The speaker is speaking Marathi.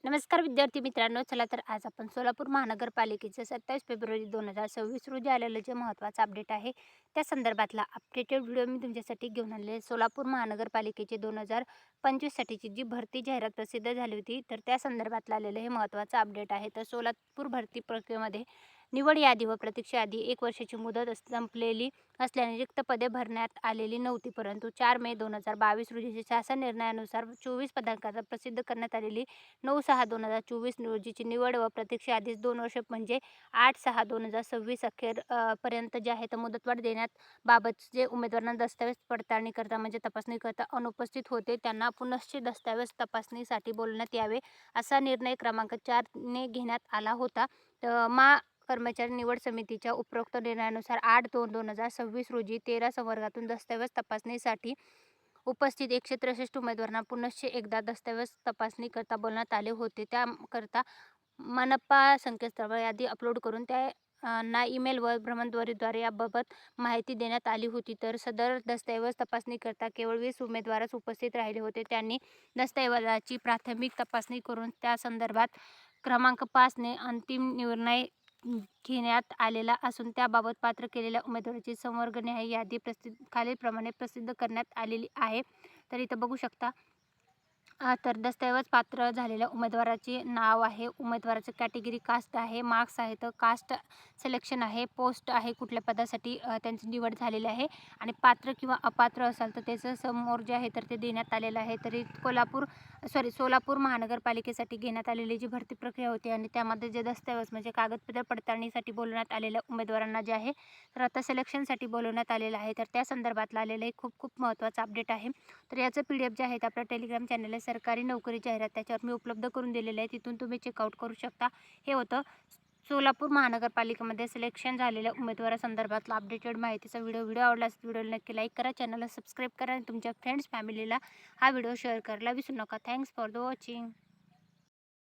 नमस्कार विद्यार्थी मित्रांनो. चला तर आज आपण सोलापूर महानगरपालिकेचं 27 फेब्रुवारी 2026 रोजी आलेलं जे महत्त्वाचं अपडेट आहे, त्या संदर्भातला अपडेटेड व्हिडिओ मी तुमच्यासाठी घेऊन आलेले आहे. सोलापूर महानगरपालिकेचे 2025 साठीची जी भरती जाहिरात प्रसिद्ध झाली होती, तर त्या संदर्भातलं आलेलं हे महत्त्वाचं अपडेट आहे. तर सोलापूर भरती प्रक्रियेमध्ये निवड यादी व प्रतीक्षा यादी 1 वर्षाची मुदत संपलेली असल्याने रिक्त पदे भरण्यात आलेली नव्हती. परंतु 4 मे 2022 रोजीच्या शासन निर्णयानुसार 24 पदांकरता प्रसिद्ध करण्यात आलेली 9/6/2024 रोजीची निवड व प्रतीक्षा आधीच 2 वर्ष म्हणजे 8/6/2026 अखेर पर्यंत जे आहे तर मुदतवाढ देण्यात बाबत जे उमेदवारांना दस्तावेज पडताळणी करता म्हणजे तपासणी करता अनुपस्थित होते त्यांना पुनश्च दस्तावेज तपासणीसाठी बोलवण्यात यावे असा निर्णय क्रमांक 4 ने घेण्यात आला होता. कर्मचारी निवड समितीच्या उपरोक्त निर्णयानुसार 8/2/2026 रोजी 13 संवर्गातून दस्तावेज तपासणीसाठी उपस्थित 163 उमेदवारांना पुनश्च एकदा दस्तावेज तपासणी करता बोलवण्यात आले होते. त्याकरता मनपा संकेतस्थळावर यादी अपलोड करून ना ईमेल व भ्रमणध्वनीद्वारे याबाबत माहिती देण्यात आली होती. तर सदर दस्तऐवज तपासणी करता केवळ 20 उमेदवारच उपस्थित राहिले होते. त्यांनी दस्तऐवजाची प्राथमिक तपासणी करून त्या संदर्भात क्रमांक 5 ने अंतिम निर्णय घेण्यात आलेला असून त्याबाबत पात्र केलेल्या उमेदवाराची संवर्गनिहाय यादी खालीलप्रमाणे प्रसिद्ध करण्यात आलेली आहे. तर इथं बघू शकता तर दस्तऐवज पात्र झालेल्या उमेदवाराचे नाव आहे, उमेदवाराचं कॅटेगरी कास्ट आहे, मार्क्स आहे, तर कास्ट सिलेक्शन आहे, पोस्ट आहे, कुठल्या पदासाठी त्यांची निवड झालेली आहे आणि पात्र किंवा अपात्र असाल तर त्याचं समोर जे आहे तर ते देण्यात आलेलं आहे. तरी सोलापूर महानगरपालिकेसाठी घेण्यात आलेली जी भरती प्रक्रिया होती आणि त्यामध्ये जे दस्तऐवज म्हणजे कागदपत्र पडताळणीसाठी बोलवण्यात आलेल्या उमेदवारांना जे आहे तर आता सिलेक्शनसाठी बोलवण्यात आलेलं आहे. तर त्या संदर्भातलं आलेलं एक खूप महत्त्वाचं अपडेट आहे. तर याचं PDF जे आहे ते आपल्या टेलिग्राम चॅनल आहे सरकारी नोकरी जाहिरात त्याच्यावर मी उपलब्ध करून दिलेलं आहे. तिथून तुम्ही चेकआउट करू शकता. हे होतं सोलापूर महानगरपालिकेमध्ये सिलेक्शन झालेल्या उमेदवारासंदर्भातला अपडेटेड माहितीचा व्हिडिओ आवडल्यास व्हिडिओला नक्की लाईक करा, चॅनलला सबस्क्राईब करा आणि तुमच्या फ्रेंड्स फॅमिलीला हा व्हिडिओ शेअर करायला विसरू नका. Thanks for the watching.